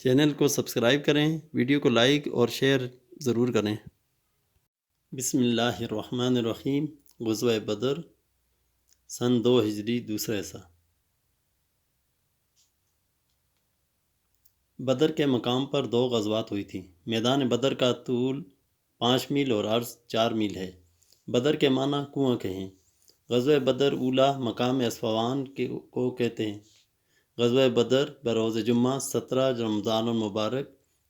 Channel کو subscribe کریں، video کو لائک اور شیئر ضرور کریں۔ بسم اللہ الرحمن الرحیم۔ غزوہ بدر، سن 2 ہجری، دوسرا حصہ۔ بدر کے مقام پر 2 غزوات ہوئی تھیں۔ میدان بدر کا طول 5 میل اور عرض 4 میل ہے۔ بدر کے معنی کنواں کے ہیں۔ غزوہ بدر اولا مقام اسفوان کو کہتے ہیں۔ غزوہ بدر بروز جمعہ 17 رمضان المبارک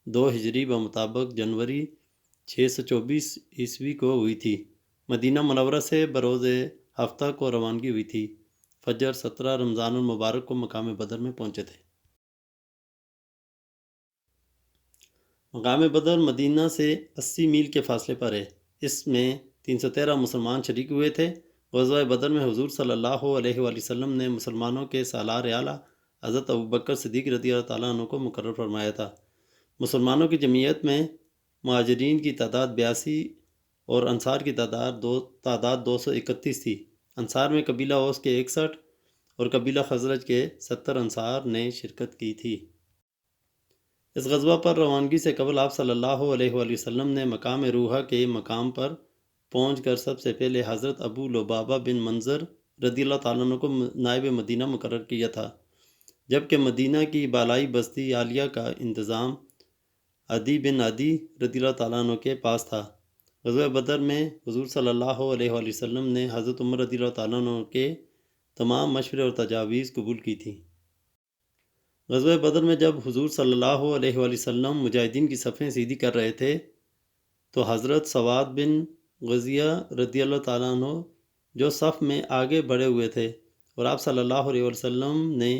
2 ہجری بمطابق جنوری 624 عیسوی کو ہوئی تھی۔ مدینہ منورہ سے بروز ہفتہ کو روانگی ہوئی تھی۔ فجر 17 رمضان المبارک کو مقام بدر میں پہنچے تھے۔ مقام بدر مدینہ سے 80 میل کے فاصلے پر ہے۔ اس میں 313 مسلمان شریک ہوئے تھے۔ غزوہ بدر میں حضور صلی اللہ علیہ وآلہ وسلم نے مسلمانوں کے سالار اعلیٰ حضرت ابوبکر صدیق رضی اللہ تعالیٰ عنہ کو مقرر فرمایا تھا۔ مسلمانوں کی جمعیت میں مہاجرین کی تعداد 82 اور انصار کی تعداد 231 تھی۔ انصار میں قبیلہ اوس کے 61 اور قبیلہ خزرج کے 70 انصار نے شرکت کی تھی۔ اس غزوہ پر روانگی سے قبل آپ صلی اللہ علیہ وآلہ وسلم نے مقام روحہ کے مقام پر پہنچ کر سب سے پہلے حضرت ابو لبابہ بن منظر رضی اللہ تعالیٰ عنہ کو نائب مدینہ مقرر کیا تھا، جبکہ مدینہ کی بالائی بستی عالیہ کا انتظام عدی بن عدی رضی اللہ تعالیٰ عنہ کے پاس تھا۔ غزوہ بدر میں حضور صلی اللہ علیہ وآلہ وسلم نے حضرت عمر رضی اللہ تعالیٰ عنہ کے تمام مشورے اور تجاویز قبول کی تھی۔ غزوہ بدر میں جب حضور صلی اللہ علیہ وآلہ وسلم مجاہدین کی صفیں سیدھی کر رہے تھے تو حضرت سواد بن غزیہ رضی اللہ تعالیٰ عنہ جو صف میں آگے بڑھے ہوئے تھے، اور آپ صلی اللہ علیہ وآلہ وسلم نے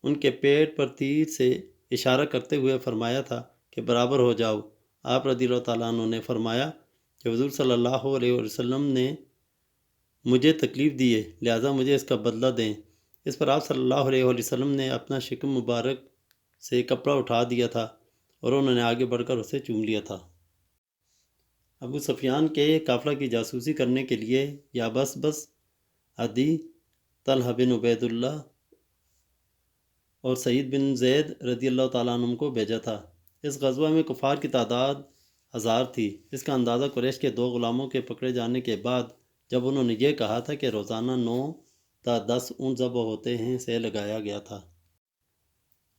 ان کے پیٹ پر تیر سے اشارہ کرتے ہوئے فرمایا تھا کہ برابر ہو جاؤ۔ آپ رضی اللہ تعالیٰ عنہ نے فرمایا کہ حضور صلی اللہ علیہ وآلہ وسلم نے مجھے تکلیف دی ہے، لہٰذا مجھے اس کا بدلہ دیں۔ اس پر آپ صلی اللہ علیہ وآلہ وسلم نے اپنا شکم مبارک سے کپڑا اٹھا دیا تھا اور انہوں نے آگے بڑھ کر اسے چوم لیا تھا۔ ابو سفیان کے قافلہ کی جاسوسی کرنے کے لیے یابس عدی، طلحہ بن عبید اللہ اور سعید بن زید رضی اللہ تعالیٰ عنہ کو بھیجا تھا۔ اس غزوہ میں کفار کی تعداد 1000 تھی۔ اس کا اندازہ قریش کے 2 غلاموں کے پکڑے جانے کے بعد جب انہوں نے یہ کہا تھا کہ روزانہ 9 تا 10 اونٹ ذبح ہوتے ہیں سے لگایا گیا تھا۔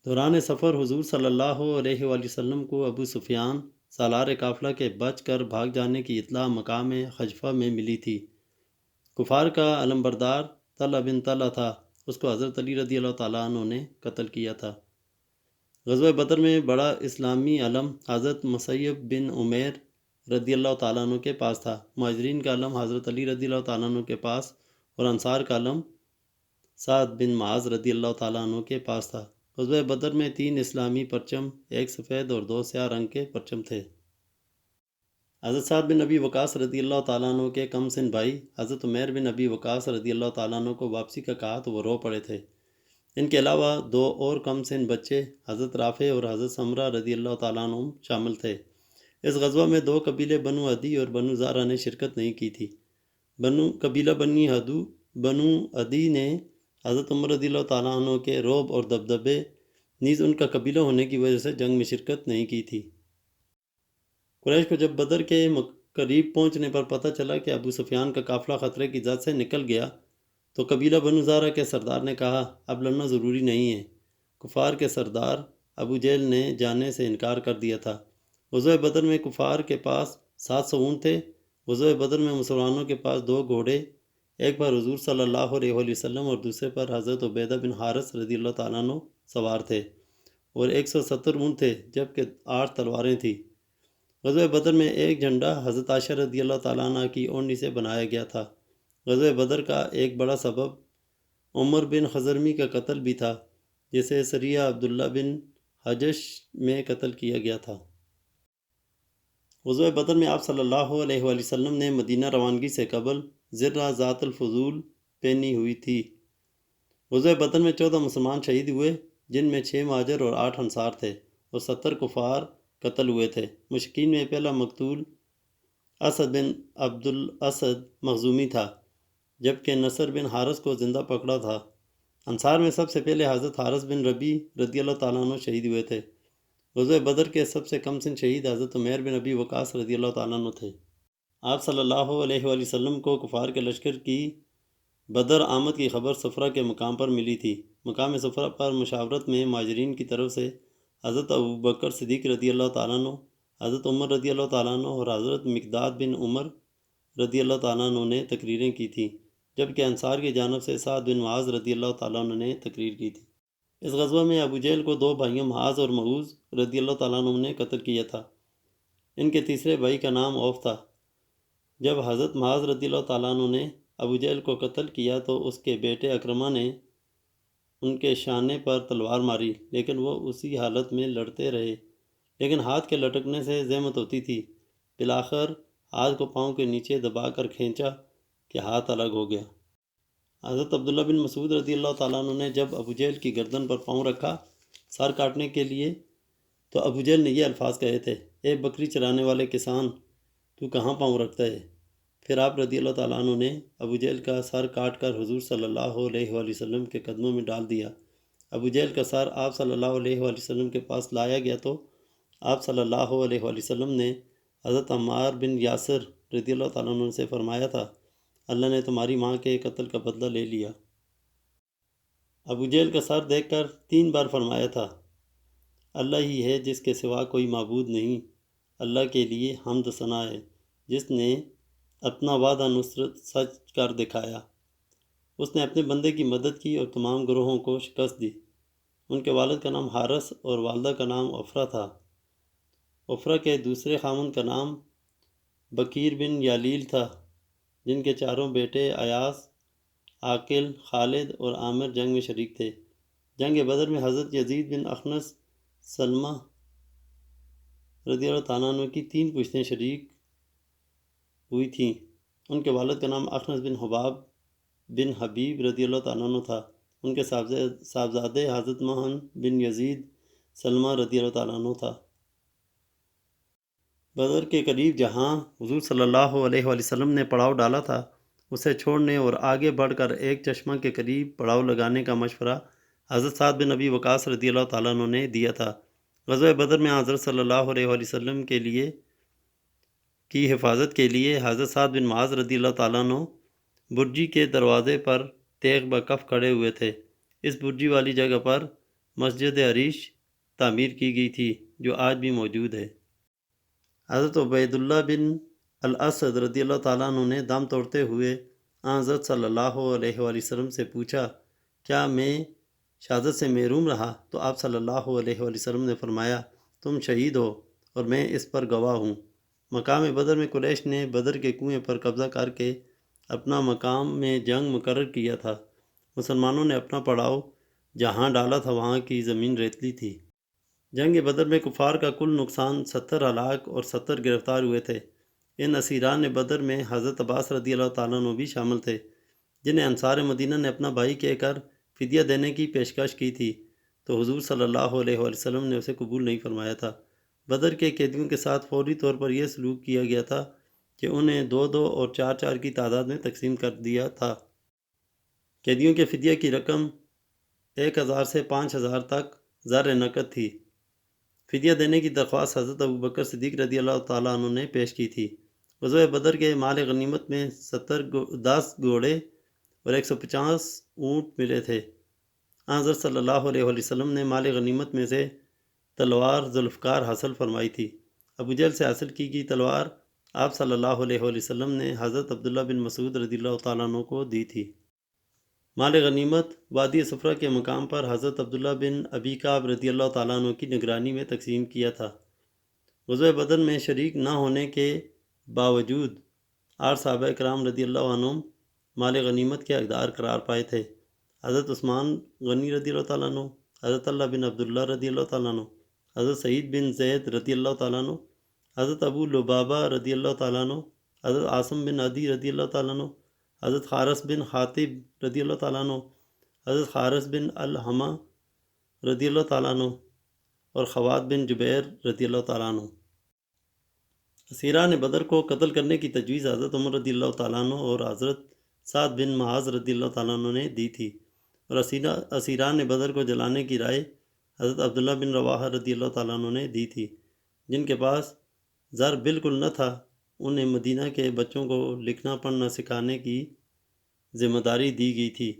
دوران سفر حضور صلی اللہ علیہ وآلہ وسلم کو ابو سفیان سالار قافلہ کے بچ کر بھاگ جانے کی اطلاع مقام خجفہ میں ملی تھی۔ کفار کا علمبردار طلحہ بن طلحہ تھا، اس کو حضرت علی رضی اللہ تعالیٰ عنہ نے قتل کیا تھا۔ غزوہ بدر میں بڑا اسلامی علم حضرت مصعب بن عمیر رضی اللہ تعالیٰ عنہ کے پاس تھا۔ مہاجرین کا علم حضرت علی رضی اللہ تعالیٰ عنہ کے پاس اور انصار کا علم سعد بن معاذ رضی اللہ تعالیٰ عنہ کے پاس تھا۔ غزوہ بدر میں 3 اسلامی پرچم، 1 سفید اور 2 سیاہ رنگ کے پرچم تھے۔ حضرت سعد بن ابی وقاص رضی اللہ تعالیٰ عنہ کے کم سن بھائی حضرت عمیر بن ابی وقاص رضی اللہ تعالیٰ عنہ کو واپسی کا کہا تو وہ رو پڑے تھے۔ ان کے علاوہ 2 اور کم سن بچے حضرت رافع اور حضرت سمرہ رضی اللہ تعالیٰ عنہ شامل تھے۔ اس غزوہ میں 2 قبیلے بنو عدی اور بنو زارہ نے شرکت نہیں کی تھی۔ قبیلہ بنو عدی نے حضرت عمر رضی اللہ تعالیٰ عنہ کے رعب اور دبدبے نیز ان کا قبیلہ ہونے کی وجہ سے جنگ میں شرکت نہیں کی تھی۔ قریش کو جب بدر کے قریب پہنچنے پر پتہ چلا کہ ابو سفیان کا قافلہ خطرے کی زد سے نکل گیا تو قبیلہ بنو زارہ کے سردار نے کہا اب لڑنا ضروری نہیں ہے۔ کفار کے سردار ابو جہل نے جانے سے انکار کر دیا تھا۔ غزوہ بدر میں کفار کے پاس 700 اونٹ تھے۔ غزوہ بدر میں مسلمانوں کے پاس 2 گھوڑے، ایک پر حضور صلی اللہ علیہ وآلہ وسلم اور دوسرے پر حضرت عبیدہ بن حارث رضی اللہ تعالیٰ عنہ سوار تھے، اور 170 اونٹ تھے جبکہ 8 تلواریں تھیں۔ غزوہ بدر میں ایک جھنڈا حضرت عائشہ رضی اللہ تعالیٰ عنہ کی اوڑھنی سے بنایا گیا تھا۔ غزوہ بدر کا ایک بڑا سبب عمر بن خزرمی کا قتل بھی تھا، جسے سریہ عبداللہ بن حجش میں قتل کیا گیا تھا۔ غزوہ بدر میں آپ صلی اللہ علیہ وآلہ وسلم نے مدینہ روانگی سے قبل زرہ ذات الفضول پہنی ہوئی تھی۔ غزوہ بدر میں 14 مسلمان شہید ہوئے، جن میں 6 مہاجر اور 8 انصار تھے، اور 70 کفار قتل ہوئے تھے۔ مشرکین میں پہلا مقتول اسد بن عبد الاسد مخزومی تھا، جبکہ نصر بن حارث کو زندہ پکڑا تھا۔ انصار میں سب سے پہلے حضرت حارث بن ربیع رضی اللہ تعالیٰ عنہ شہید ہوئے تھے۔ غزوہ بدر کے سب سے کم سن شہید حضرت عمیر بن ابی وقاص رضی اللہ تعالیٰ عنہ تھے۔ آپ صلی اللہ علیہ وآلہ وسلم کو کفار کے لشکر کی بدر آمد کی خبر صفرہ کے مقام پر ملی تھی۔ مقام صفرہ پر مشاورت میں مہاجرین کی طرف سے حضرت ابوبکر صدیق رضی اللہ تعالیٰ عنہ، حضرت عمر رضی اللہ تعالیٰ عنہ اور حضرت مقداد بن عمر رضی اللہ تعالیٰ عنہ نے تقریریں کی تھیں، جبکہ انصار کی جانب سے سعد بن معاذ رضی اللہ تعالیٰ عنہ نے تقریر کی تھی۔ اس غزوہ میں ابو جہل کو دو بھائیوں معاذ اور معوذ رضی اللہ تعالیٰ عنہ نے قتل کیا تھا۔ ان کے تیسرے بھائی کا نام عوف تھا۔ جب حضرت معاذ رضی اللہ تعالیٰ عنہ نے ابو جہل کو قتل کیا تو اس کے بیٹے اکرمہ نے ان کے شانے پر تلوار ماری، لیکن وہ اسی حالت میں لڑتے رہے، لیکن ہاتھ کے لٹکنے سے زحمت ہوتی تھی۔ بالآخر ہاتھ کو پاؤں کے نیچے دبا کر کھینچا کہ ہاتھ الگ ہو گیا۔ حضرت عبداللہ بن مسعود رضی اللہ تعالیٰ عنہ نے جب ابو جہل کی گردن پر پاؤں رکھا سر کاٹنے کے لیے تو ابو جہل نے یہ الفاظ کہے تھے: اے بکری چرانے والے کسان، تو کہاں پاؤں رکھتا ہے؟ پھر آپ رضی اللہ تعالیٰ عنہ نے ابو جہل کا سر کاٹ کر حضور صلی اللہ علیہ وآلہ وسلم کے قدموں میں ڈال دیا۔ ابو جہل کا سر آپ صلی اللہ علیہ وآلہ وسلم کے پاس لایا گیا تو آپ صلی اللہ علیہ وآلہ وسلم نے حضرت عمار بن یاسر رضی اللہ تعالیٰ عنہ سے فرمایا تھا: اللہ نے تمہاری ماں کے قتل کا بدلہ لے لیا۔ ابو جہل کا سر دیکھ کر 3 بار فرمایا تھا: اللہ ہی ہے جس کے سوا کوئی معبود نہیں، اللہ کے لیے حمد و ثنا ہے جس نے اپنا وعدہ نصرت سچ کر دکھایا۔ اس نے اپنے بندے کی مدد کی اور تمام گروہوں کو شکست دی۔ ان کے والد کا نام حارث اور والدہ کا نام عفرہ تھا۔ عفرہ کے دوسرے خاوند کا نام بکیر بن یالیل تھا، جن کے 4 بیٹے ایاس، عاقل، خالد اور عامر جنگ میں شریک تھے۔ جنگ بدر میں حضرت یزید بن اخنس سلمہ رضی اللہ تعالیٰ عنہ کی 3 پشتیں شریک ہوئی تھیں۔ ان کے والد کا نام اخنس بن حباب بن حبیب رضی اللہ تعالیٰ عنہ تھا۔ ان کے صاحبزادے حضرت مہن بن یزید سلمہ رضی اللہ تعالیٰ عنہ تھا۔ بدر کے قریب جہاں حضور صلی اللہ علیہ وآلہ وسلم نے پڑاؤ ڈالا تھا، اسے چھوڑنے اور آگے بڑھ کر ایک چشمہ کے قریب پڑاؤ لگانے کا مشورہ حضرت سعد بن ابی وقاص رضی اللہ تعالیٰ عنہ نے دیا تھا۔ غزوہ بدر میں حضرت صلی اللہ علیہ وآلہ وسلم کی حفاظت کے لیے حضرت سعد بن معاذ رضی اللہ تعالیٰ عنہ برجی کے دروازے پر تیغ بکف کھڑے ہوئے تھے۔ اس برجی والی جگہ پر مسجد عریش تعمیر کی گئی تھی جو آج بھی موجود ہے۔ حضرت عبید اللہ بن الاسد رضی اللہ تعالیٰ عنہ نے دم توڑتے ہوئے حضرت صلی اللہ علیہ وآلہ وسلم سے پوچھا: کیا میں شہادت سے محروم رہا؟ تو آپ صلی اللہ علیہ وآلہ وسلم نے فرمایا: تم شہید ہو اور میں اس پر گواہ ہوں۔ مقام بدر میں قریش نے بدر کے کنویں پر قبضہ کر کے اپنا مقام میں جنگ مقرر کیا تھا۔ مسلمانوں نے اپنا پڑاؤ جہاں ڈالا تھا وہاں کی زمین ریتلی تھی۔ جنگ بدر میں کفار کا کل نقصان 70 ہلاک اور 70 گرفتار ہوئے تھے۔ ان اسیران بدر میں حضرت عباس رضی اللہ تعالیٰ عنہ بھی شامل تھے، جنہیں انصار مدینہ نے اپنا بھائی کہہ کر فدیہ دینے کی پیشکش کی تھی، تو حضور صلی اللہ علیہ وآلہ وسلم نے اسے قبول نہیں فرمایا تھا۔ بدر کے قیدیوں کے ساتھ فوری طور پر یہ سلوک کیا گیا تھا کہ انہیں 2-2 اور 4-4 کی تعداد میں تقسیم کر دیا تھا۔ قیدیوں کے فدیہ کی رقم 1000 سے 5000 تک زر نقد تھی۔ فدیہ دینے کی درخواست حضرت ابوبکر صدیق رضی اللہ تعالیٰ عنہ نے پیش کی تھی۔ غزوہ بدر کے مال غنیمت میں 10 گھوڑے اور 150 اونٹ ملے تھے۔ حضرت صلی اللہ علیہ وآلہ وسلم نے مال غنیمت میں سے تلوار ذوالفقار حاصل فرمائی تھی۔ ابو جہل سے حاصل کی گئی تلوار آپ صلی اللہ علیہ وآلہ وسلم نے حضرت عبداللہ بن مسعود رضی اللہ تعالیٰ عنہ کو دی تھی۔ مال غنیمت وادی صفرہ کے مقام پر حضرت عبداللہ بن ابی کعب رضی اللہ تعالیٰ عنہ کی نگرانی میں تقسیم کیا تھا۔ غزوہ بدر میں شریک نہ ہونے کے باوجود 8 صحابہ کرام رضی اللہ عنہم مال غنیمت کے حقدار قرار پائے تھے۔ حضرت عثمان غنی رضی اللہ تعالیٰ عنہ، حضرت طلحہ بن عبداللہ رضی اللہ تعالیٰ عنہ، حضرت سعید بن زید رضی اللہ تعالیٰ عنہ، حضرت ابو لبابہ رضی اللہ تعالیٰ عنہ، حضرت عاصم بن عدی رضی اللہ تعالیٰ عنہ، حضرت حارث بن حاطب رضی اللہ تعالیٰ عنہ، حضرت حارث بن الحمہ رضی اللہ تعالیٰ عنہ اور خوات بن جبیر رضی اللہ تعالیٰ عنہ۔ اسیران بدر کو قتل کرنے کی تجویز حضرت عمر رضی اللہ تعالیٰ عنہ اور حضرت سعد بن معاذ رضی اللہ تعالیٰ عنہ نے دی تھی، اور اسیران بدر کو جلانے کی رائے حضرت عبداللہ بن رواحہ رضی اللہ تعالیٰ عنہ نے دی تھی، جن کے پاس زر بالکل نہ تھا۔ انہیں مدینہ کے بچوں کو لکھنا پڑھنا سکھانے کی ذمہ داری دی گئی تھی۔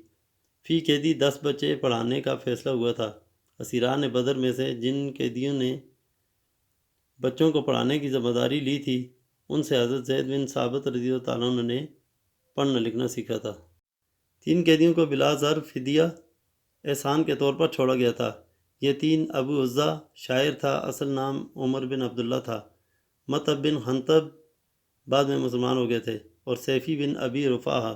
فی قیدی 10 بچے پڑھانے کا فیصلہ ہوا تھا۔ اسیران بدر میں سے جن قیدیوں نے بچوں کو پڑھانے کی ذمہ داری لی تھی، ان سے حضرت زید بن ثابت رضی اللہ تعالیٰ عنہ نے پڑھنا لکھنا سیکھا تھا۔ 3 قیدیوں کو بلا زر فدیہ احسان کے طور پر چھوڑا گیا تھا۔ یہ 3 ابو عزہ شاعر تھا، اصل نام عمر بن عبداللہ تھا۔ مطب بن حنطب بعد میں مسلمان ہو گئے تھے، اور سیفی بن ابی رفاہ۔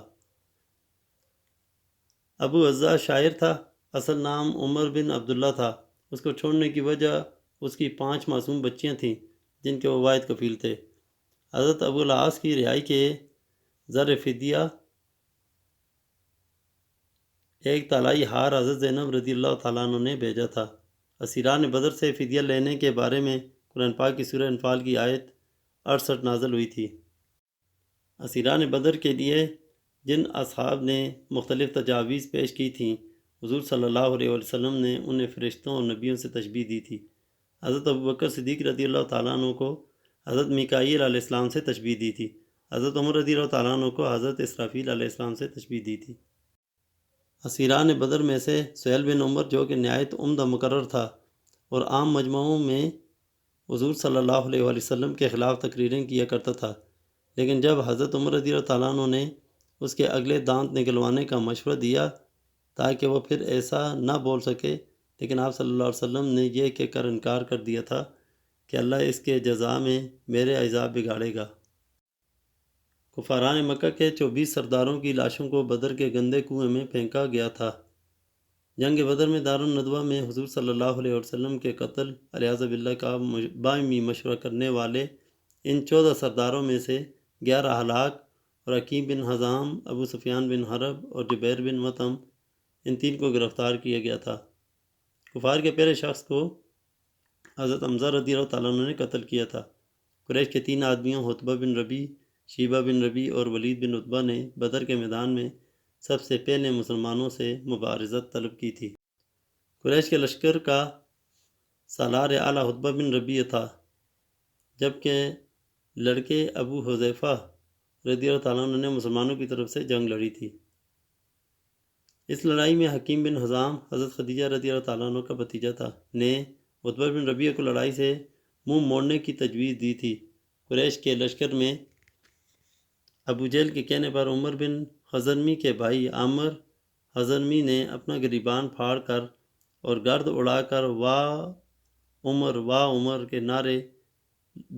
ابو عزہ شاعر تھا، اصل نام عمر بن عبداللہ تھا۔ اس کو چھوڑنے کی وجہ اس کی 5 معصوم بچیاں تھیں جن کے وہ واحد کفیل تھے۔ حضرت ابو العاص کی رہائی کے زر فدیہ ایک طلائی ہار حضرت زینب رضی اللہ تعالیٰ عنہ نے بھیجا تھا۔ اسیران بدر سے فدیہ لینے کے بارے میں قرآن پاک کی سورہ انفال کی آیت 68 نازل ہوئی تھی۔ اسیران بدر کے لیے جن اصحاب نے مختلف تجاویز پیش کی تھیں، حضور صلی اللہ علیہ وسلم نے انہیں فرشتوں اور نبیوں سے تشبیہ دی تھی۔ حضرت ابوبکر صدیق رضی اللہ تعالیٰ عنہ کو حضرت میکائیل علیہ السلام سے تشبیہ دی تھی۔ حضرت عمر رضی اللہ تعالیٰ عنہ کو حضرت اسرافیل علیہ السلام سے تشبیہ دی تھی۔ اسیران بدر میں سے سہیل بن عمر، جو کہ نہایت عمدہ مقرر تھا اور عام مجمعوں میں حضور صلی اللہ علیہ وسلم کے خلاف تقریریں کیا کرتا تھا، لیکن جب حضرت عمر رضی اللہ تعالیٰ عنہ نے اس کے اگلے دانت نکلوانے کا مشورہ دیا تاکہ وہ پھر ایسا نہ بول سکے، لیکن آپ صلی اللہ علیہ وسلم نے یہ کہہ کر انکار کر دیا تھا کہ اللہ اس کے جزا میں میرے عذاب بگاڑے گا۔ کفاران مکہ کے 24 سرداروں کی لاشوں کو بدر کے گندے کنویں میں پھینکا گیا تھا۔ جنگ بدر میں دارالندوہ میں حضور صلی اللہ علیہ وسلم کے قتل علیہ باللہ کا باہمی مشورہ کرنے والے ان 14 سرداروں میں سے 11 ہلاک، اور حکیم بن حزام، ابو سفیان بن حرب اور جبیر بن مطعم، ان 3 کو گرفتار کیا گیا تھا۔ کفار کے پہلے شخص کو حضرت حمزہ رضی اللہ تعالیٰ عنہ نے قتل کیا تھا۔ قریش کے 3 آدمیوں عتبہ بن ربی، شیبہ بن ربی اور ولید بن عتبہ نے بدر کے میدان میں سب سے پہلے مسلمانوں سے مبارزت طلب کی تھی۔ قریش کے لشکر کا سالار اعلیٰ عتبہ بن ربی تھا، جبکہ لڑکے ابو حذیفہ رضی اللہ تعالیٰ عنہ نے مسلمانوں کی طرف سے جنگ لڑی تھی۔ اس لڑائی میں حکیم بن حزام، حضرت خدیجہ رضی اللہ تعالیٰ عنہ کا بھتیجا تھا، نے عتبہ بن ربیعہ کو لڑائی سے منہ موڑنے کی تجویز دی تھی۔ قریش کے لشکر میں ابو جہل کے کہنے پر عمر بن حضرمی کے بھائی عامر حضرمی نے اپنا گریبان پھاڑ کر اور گرد اڑا کر واہ عمر کے نعرے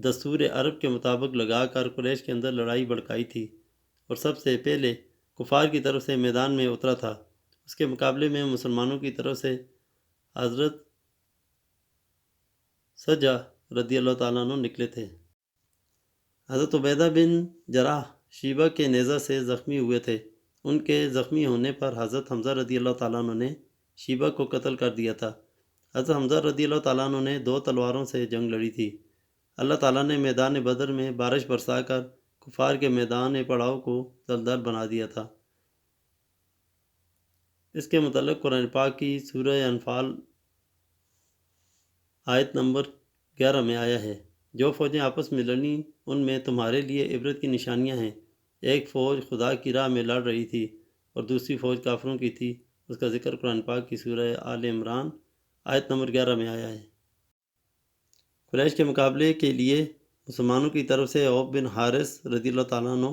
دستور عرب کے مطابق لگا کر قریش کے اندر لڑائی بھڑکائی تھی، اور سب سے پہلے کفار کی طرف سے میدان میں اترا تھا۔ اس کے مقابلے میں مسلمانوں کی طرف سے حضرت سجہ رضی اللہ تعالیٰ عنہ نکلے تھے۔ حضرت عبیدہ بن جراح شیبہ کے نیزہ سے زخمی ہوئے تھے۔ ان کے زخمی ہونے پر حضرت حمزہ رضی اللہ تعالیٰ عنہ نے شیبہ کو قتل کر دیا تھا۔ حضرت حمزہ رضی اللہ تعالیٰ عنہ نے 2 تلواروں سے جنگ لڑی تھی۔ اللہ تعالیٰ نے میدان بدر میں بارش برسا کر کفار کے میدان پڑاؤ کو دلدل بنا دیا تھا۔ اس کے متعلق قرآن پاک کی سورہ انفال آیت نمبر 11 میں آیا ہے، جو فوجیں آپس میں لڑیں ان میں تمہارے لیے عبرت کی نشانیاں ہیں۔ ایک فوج خدا کی راہ میں لڑ رہی تھی اور دوسری فوج کافروں کی تھی۔ اس کا ذکر قرآن پاک کی سورہ آل عمران آیت نمبر 11 میں آیا ہے۔ قریش کے مقابلے کے لیے مسلمانوں کی طرف سے عوف بن حارث رضی اللہ تعالیٰ عنہ،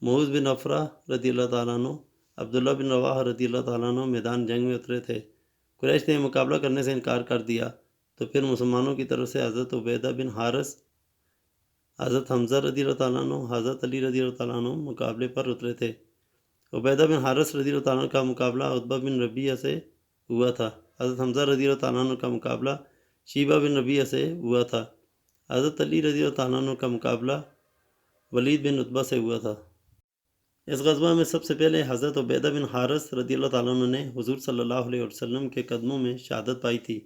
معوذ بن عفرہ رضی اللہ تعالیٰ عنہ، عبداللہ بن رواحہ رضی اللہ تعالیٰ عنہ میدان جنگ میں اترے تھے۔ قریش نے مقابلہ کرنے سے انکار کر دیا تو پھر مسلمانوں کی طرف سے حضرت عبیدہ بن حارث، حضرت حمزہ رضی اللہ تعالیٰ عنہ، حضرت علی رضی اللہ تعالیٰ عنہ مقابلے پر اترے تھے۔ عبیدہ بن حارث رضی اللہ تعالیٰ عنہ کا مقابلہ عتبہ بن ربیعہ سے ہوا تھا۔ حضرت حمزہ رضی اللہ تعالیٰ عنہ کا مقابلہ شیبہ بن ربیعہ سے ہوا تھا۔ حضرت علی رضی اللہ تعالیٰ عنہ کا مقابلہ ولید بن عتبہ سے ہوا تھا۔ اس غزوہ میں سب سے پہلے حضرت عبیدہ بن حارث رضی اللہ تعالیٰ عنہ نے حضور صلی اللہ علیہ وسلم کے قدموں میں شہادت پائی تھی۔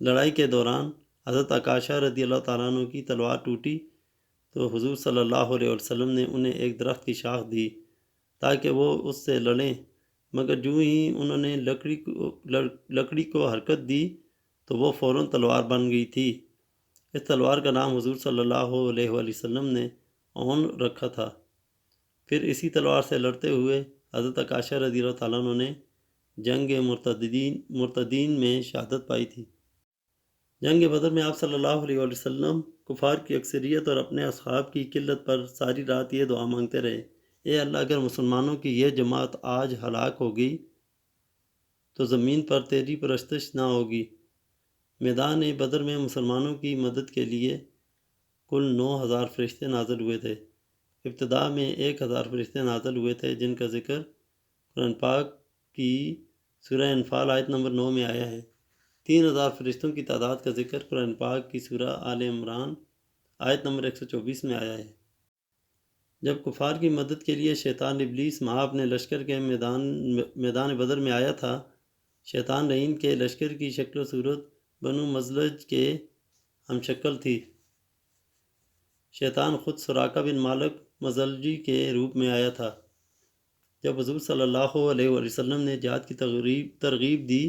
لڑائی کے دوران حضرت عکاشہ رضی اللہ تعالیٰ عنہ کی تلوار ٹوٹی تو حضور صلی اللہ علیہ وسلم نے انہیں ایک درخت کی شاخ دی تاکہ وہ اس سے لڑیں، مگر جو ہی انہوں نے لکڑی کو حرکت دی تو وہ فوراً تلوار بن گئی تھی۔ اس تلوار کا نام حضور صلی اللہ علیہ وآلہ وسلم نے اون رکھا تھا۔ پھر اسی تلوار سے لڑتے ہوئے حضرت عائشہ رضی اللہ تعالیٰ عنہ نے جنگ مرتدین میں شہادت پائی تھی۔ جنگ بدر میں آپ صلی اللہ علیہ وآلہ وسلم کفار کی اکثریت اور اپنے اصحاب کی قلت پر ساری رات یہ دعا مانگتے رہے، اے اللہ، اگر مسلمانوں کی یہ جماعت آج ہلاک ہوگی تو زمین پر تیری پرستش نہ ہوگی۔ میدان بدر میں مسلمانوں کی مدد کے لیے کل 9,000 فرشتے نازل ہوئے تھے۔ ابتدا میں 1,000 فرشتے نازل ہوئے تھے جن کا ذکر قرآن پاک کی سورہ انفال آیت نمبر 9 میں آیا ہے۔ 3,000 فرشتوں کی تعداد کا ذکر قرآن پاک کی سورہ آل عمران آیت نمبر 124 میں آیا ہے۔ جب کفار کی مدد کے لیے شیطان ابلیس مع اپنے لشکر کے میدان بدر میں آیا تھا، شیطان لعین کے لشکر کی شکل و صورت بنو مزلج کے ہم شکل تھی۔ شیطان خود سراقہ بن مالک مزلجی کے روپ میں آیا تھا۔ جب حضور صلی اللہ علیہ وآلہ وسلم نے جہاد کی ترغیب دی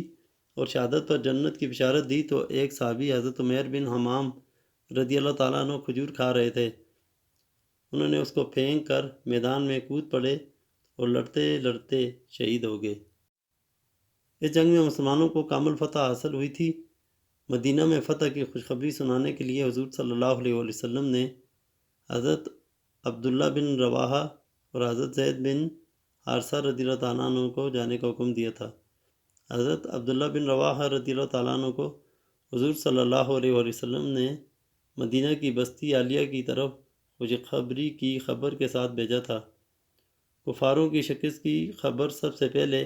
اور شہادت پر جنت کی بشارت دی تو ایک صحابی حضرت عمیر بن حمام رضی اللہ تعالیٰ عنہ کھجور کھا رہے تھے۔ انہوں نے اس کو پھینک کر میدان میں کود پڑے اور لڑتے لڑتے شہید ہو گئے۔ اس جنگ میں مسلمانوں کو کامل فتح حاصل ہوئی تھی۔ مدینہ میں فتح کی خوشخبری سنانے کے لیے حضور صلی اللہ علیہ وآلہ وسلم نے حضرت عبداللہ بن رواحہ اور حضرت زید بن حارثہ رضی اللہ تعالیٰ عنہ کو جانے کا حکم دیا تھا۔ حضرت عبداللہ بن رواحہ رضی اللہ تعالیٰ عنہ کو حضور صلی اللہ علیہ وآلہ وسلم نے مدینہ کی بستی عالیہ کی طرف خوشخبری کی خبر کے ساتھ بھیجا تھا۔ کفاروں کی شکست کی خبر سب سے پہلے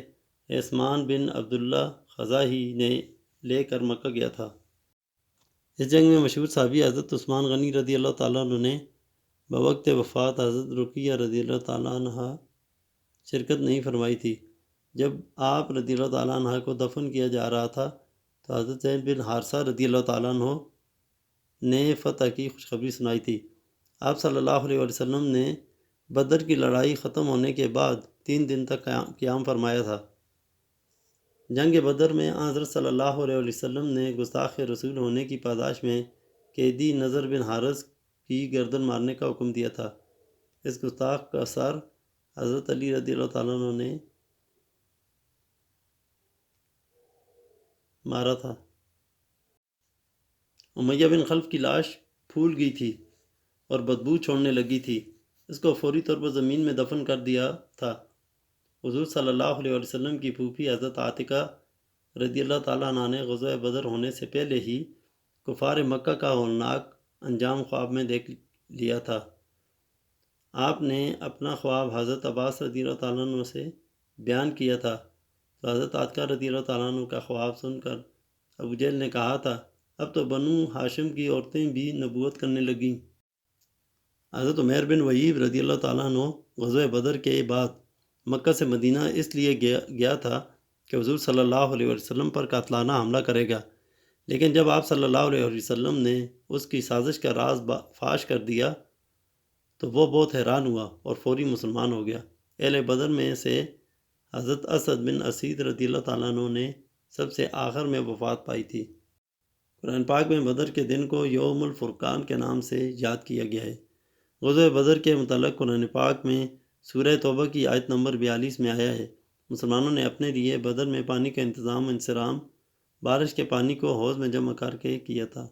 عثمان بن عبداللہ خزاعی نے لے کر مکہ گیا تھا۔ اس جنگ میں مشہور صحابی حضرت عثمان غنی رضی اللہ تعالیٰ عنہ نے بوقت وفات حضرت رقیہ رضی اللہ تعالیٰ عنہ شرکت نہیں فرمائی تھی۔ جب آپ رضی اللہ تعالیٰ عنہ کو دفن کیا جا رہا تھا تو حضرت زید بن حارثہ رضی اللہ تعالیٰ عنہ نے فتح کی خوشخبری سنائی تھی۔ آپ صلی اللہ علیہ وآلہ وسلم نے بدر کی لڑائی ختم ہونے کے بعد 3 دن تک قیام فرمایا تھا۔ جنگ بدر میں حضرت صلی اللہ علیہ وآلہ وسلم نے گستاخ رسول ہونے کی پاداش میں قیدی نضر بن حارث کی گردن مارنے کا حکم دیا تھا۔ اس گستاخ کا سر حضرت علی رضی اللہ تعالیٰ عنہ نے مارا تھا۔ امیہ بن خلف کی لاش پھول گئی تھی اور بدبو چھوڑنے لگی تھی۔ اس کو فوری طور پر زمین میں دفن کر دیا تھا۔ حضور صلی اللہ علیہ وآلہ وسلم کی پھوپھی حضرت عاتقہ رضی اللہ تعالیٰ عنہ نے غزوہ بدر ہونے سے پہلے ہی کفار مکہ کا ہولناک انجام خواب میں دیکھ لیا تھا۔ آپ نے اپنا خواب حضرت عباس رضی اللہ تعالیٰ عنہ سے بیان کیا تھا تو حضرت عاتقہ رضی اللہ تعالیٰ عنہ کا خواب سن کر ابو جہل نے کہا تھا، اب تو بنو ہاشم کی عورتیں بھی نبوت کرنے لگیں۔ حضرت عمیر بن وہیب رضی اللہ تعالیٰ عنہ غزوہ بدر کے بعد مکہ سے مدینہ اس لیے گیا تھا کہ حضور صلی اللہ علیہ وسلم پر قاتلانہ حملہ کرے گا، لیکن جب آپ صلی اللہ علیہ وسلم نے اس کی سازش کا راز فاش کر دیا تو وہ بہت حیران ہوا اور فوری مسلمان ہو گیا۔ اہل بدر میں سے حضرت اسد بن اسید رضی اللہ تعالیٰ عنہ نے سب سے آخر میں وفات پائی تھی۔ قرآن پاک میں بدر کے دن کو یوم الفرقان کے نام سے یاد کیا گیا ہے۔ غزوہ بدر کے متعلق قرآن پاک میں سورہ توبہ کی آیت نمبر 42 میں آیا ہے، مسلمانوں نے اپنے لیے بدر میں پانی کا انتظام انصرام بارش کے پانی کو حوض میں جمع کر کے کیا تھا۔